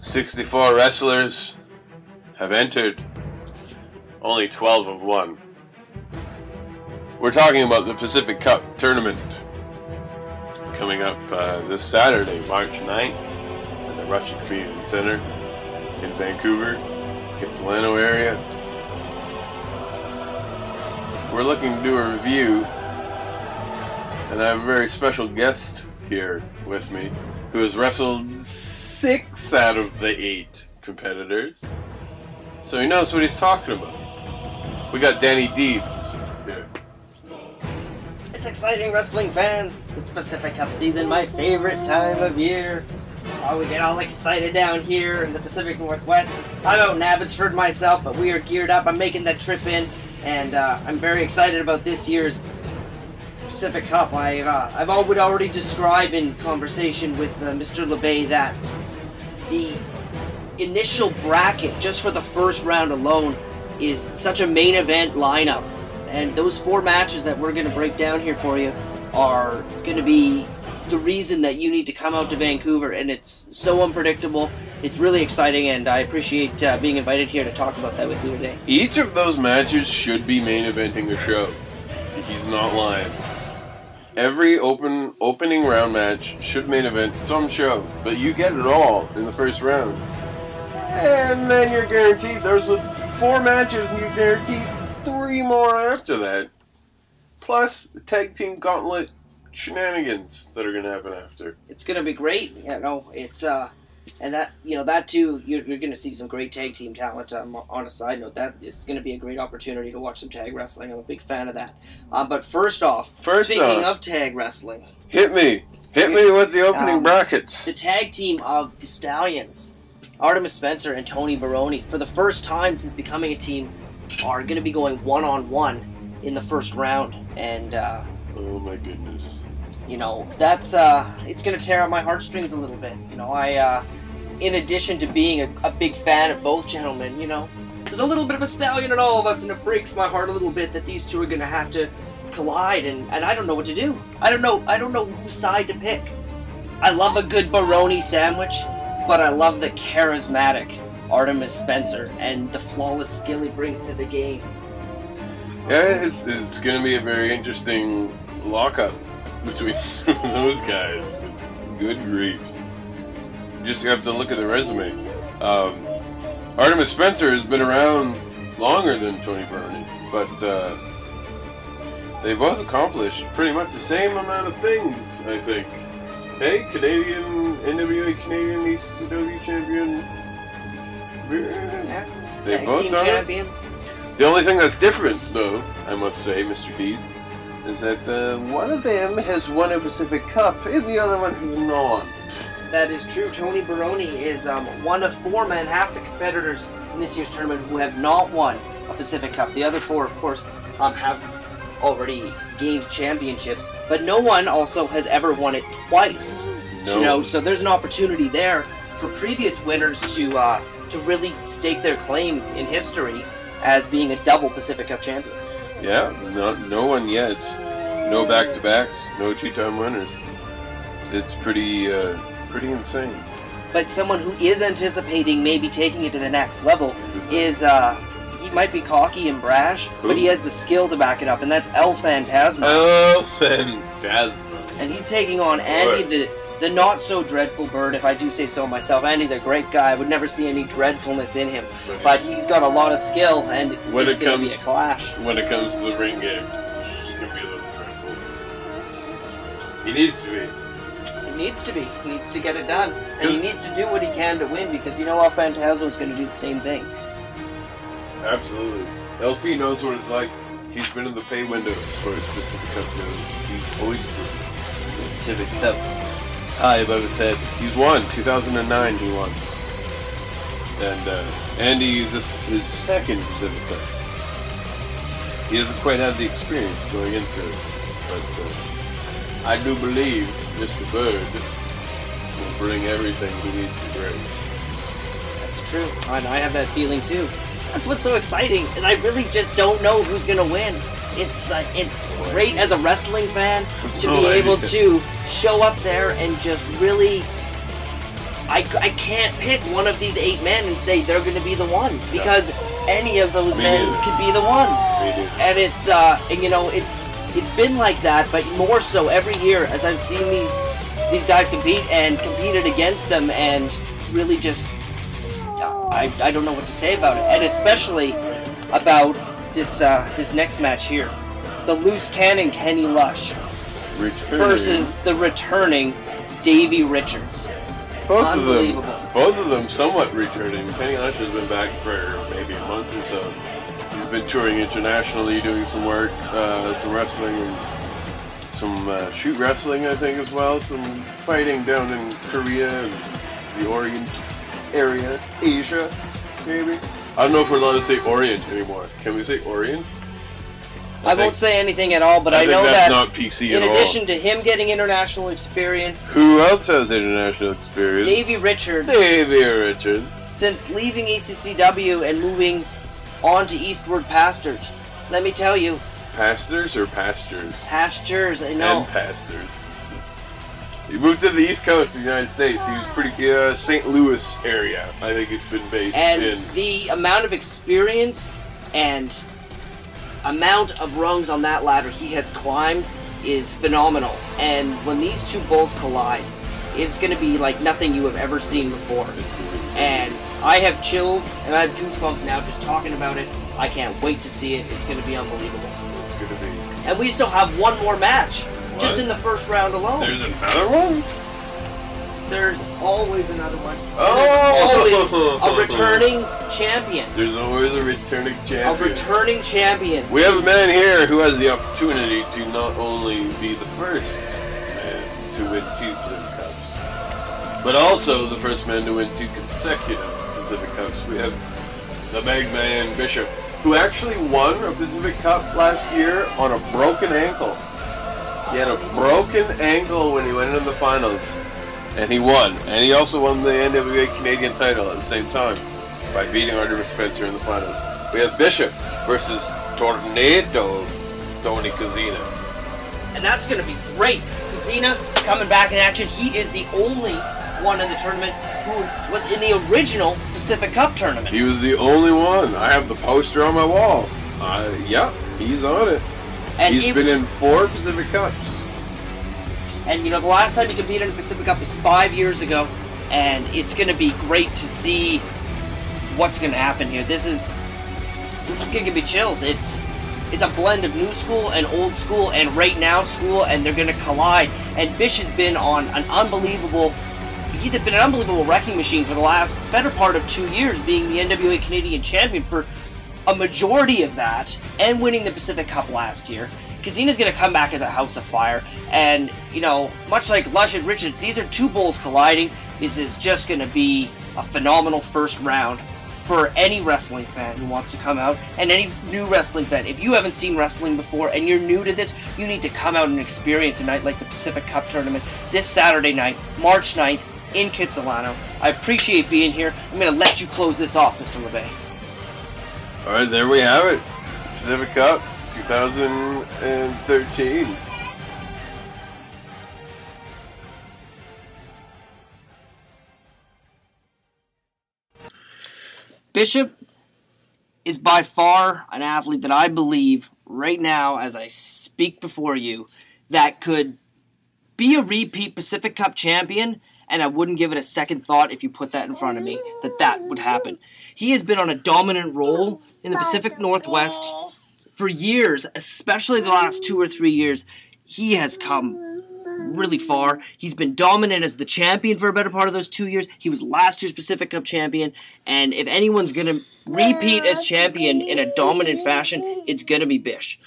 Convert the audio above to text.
64 wrestlers have entered. Only 12 have won. We're talking about the Pacific Cup tournament coming up this Saturday, March 9th, at the Russian Community Center in Vancouver, Kitsilano area. We're looking to do a review, and I have a very special guest here with me who has wrestled 6 out of the 8 competitors, so he knows what he's talking about. We got Danny Deeds here. It's exciting, wrestling fans. It's Pacific Cup season, my favorite time of year. Oh, we get all excited down here in the Pacific Northwest. I'm out in Abbotsford myself, but we are geared up. I'm making that trip in, and I'm very excited about this year's Pacific Cup. I've already described in conversation with Mr. LeBay that the initial bracket, just for the first round alone, is such a main event lineup. And those 4 matches that we're going to break down here for you are going to be the reason that you need to come out to Vancouver. And it's so unpredictable. It's really exciting, and I appreciate being invited here to talk about that with you today. Each of those matches should be main eventing a show. He's not lying. Every opening round match should main event some show, but you get it all in the first round. And then you're guaranteed, there's 4 matches and you're guaranteed 3 more after that. Plus tag team gauntlet shenanigans that are going to happen after. It's going to be great. You know, it's and that, you know, that too, you're going to see some great tag team talent. On a side note, that is going to be a great opportunity to watch some tag wrestling. I'm a big fan of that. But first off, speaking of tag wrestling, hit me with the opening brackets. The tag team of the Stallions, Artemis Spencer and Tony Baroni, for the first time since becoming a team, are going to be going one-on-one in the first round. And oh my goodness. You know, that's it's going to tear at my heartstrings a little bit. You know, in addition to being a big fan of both gentlemen, you know, there's a little bit of a stallion in all of us, and it breaks my heart a little bit that these two are going to have to collide, and I don't know what to do. I don't know whose side to pick. I love a good Baroni sandwich, but I love the charismatic Artemis Spencer and the flawless skill he brings to the game. Yeah, it's going to be a very interesting lockup between those guys. It's good grief. You just have to look at the resume. Artemis Spencer has been around longer than Tony Baroni, but they both accomplished pretty much the same amount of things, I think. Hey, Canadian, NWA Canadian ECW champion. Yeah. They Tag both team done champions. The only thing that's different, though, I must say, Mr. Deeds, is that one of them has won a Pacific Cup and the other one has not. That is true. Tony Baroni is one of 4 men, half the competitors in this year's tournament, who have not won a Pacific Cup. The other 4, of course, have already gained championships, but no one also has ever won it twice. No. You know, so there's an opportunity there for previous winners to really stake their claim in history as being a double Pacific Cup champion. Yeah, no one yet. No back-to-backs, no 2-time winners. It's pretty insane. But someone who is anticipating maybe taking it to the next level is, he might be cocky and brash, but he has the skill to back it up, and that's El Phantasmo. El Phantasmo. And he's taking on Andy, the not-so-dreadful bird, if I do say so myself. Andy's a great guy. I would never see any dreadfulness in him. But he's got a lot of skill, and it's going to be a clash. When it comes to the ring game, he can be a little dreadful. He needs to be. He needs to be. He needs to get it done. And he needs to do what he can to win, because you know El Phantasmo's going to do the same thing. Absolutely. LP knows what it's like. He's been in the pay window as far as Pacific Cup goes. He's oystered the Pacific Cup high above his head. He's won. 2009 he won. And Andy, this is his 2nd Pacific Cup. He doesn't quite have the experience going into it. But I do believe Mr. Bird will bring everything he needs to bring. That's true. And I have that feeling too. That's what's so exciting. And I really just don't know who's going to win. It's great as a wrestling fan to be able to show up there and just really I can't pick one of these 8 men and say they're going to be the one, because any of those men could be the one. And it's and you know, it's been like that, but more so every year as I've seen these guys compete and competed against them, and really just I don't know what to say about it, and especially about this this next match here, the loose cannon Kenny Lush versus the returning Davey Richards. Both of them somewhat returning. Kenny Lush has been back for maybe a month or so. He's been touring internationally, doing some work, some wrestling, and some shoot wrestling, I think, as well. Some fighting down in Korea and the Orient area, Asia, maybe. I don't know if we're allowed to say Orient anymore. Can we say Orient? I won't say anything at all, but I know that's that not PC in at addition all. to him getting international experience, Who else has international experience? Davey Richards. Davey Richards. Since leaving ECCW and moving on to Eastward Pastures, let me tell you. Pastures or pastures? Pastures, I know. And pastures. He moved to the East Coast of the United States. He was pretty St. Louis area. I think it's been based and in. The amount of experience and amount of rungs on that ladder he has climbed is phenomenal. And when these two bulls collide, it's going to be like nothing you have ever seen before. And I have chills and I have goosebumps now just talking about it. I can't wait to see it. It's going to be unbelievable. It's going to be. And we still have one more match, just in the first round alone. There's another one? There's always another one. Oh! There's always a returning champion. There's always a returning champion. A returning champion. We have a man here who has the opportunity to not only be the first man to win 2 Pacific Cups, but also the first man to win 2 consecutive Pacific Cups. We have the big man Bishop, who actually won a Pacific Cup last year on a broken ankle. He had a broken ankle when he went into the finals. And he won. And he also won the NWA Canadian title at the same time by beating Artur Spencer in the finals. We have Bishop versus Tornado Tony Kozina. And that's going to be great. Kozina coming back in action. He is the only one in the tournament who was in the original Pacific Cup tournament. He was the only one. I have the poster on my wall. Yeah, he's on it. And he's been in 4 Pacific Cups. And you know, the last time he competed in the Pacific Cup was 5 years ago, and it's going to be great to see what's going to happen here. This is going to give me chills. It's a blend of new school and old school and right now school, and they're going to collide. And Bish has been on an unbelievable. He's been an unbelievable wrecking machine for the last better part of 2 years, being the NWA Canadian champion for a majority of that, and winning the Pacific Cup last year. Kozina's going to come back as a house of fire, and, you know, much like Lush and Richard, these are 2 bulls colliding. This is just going to be a phenomenal first round for any wrestling fan who wants to come out, and any new wrestling fan. If you haven't seen wrestling before and you're new to this, you need to come out and experience a night like the Pacific Cup tournament this Saturday night, March 9th, in Kitsilano. I appreciate being here. I'm going to let you close this off, Mr. LeBay. Alright, there we have it. Pacific Cup 2013. Bishop is by far an athlete that I believe right now, as I speak before you, that could be a repeat Pacific Cup champion, and I wouldn't give it a second thought if you put that in front of me, that would happen. He has been on a dominant role in the Pacific Northwest for years, especially the last 2 or 3 years. He has come really far. He's been dominant as the champion for a better part of those 2 years. He was last year's Pacific Cup champion, and if anyone's going to repeat as champion in a dominant fashion, it's going to be Bish.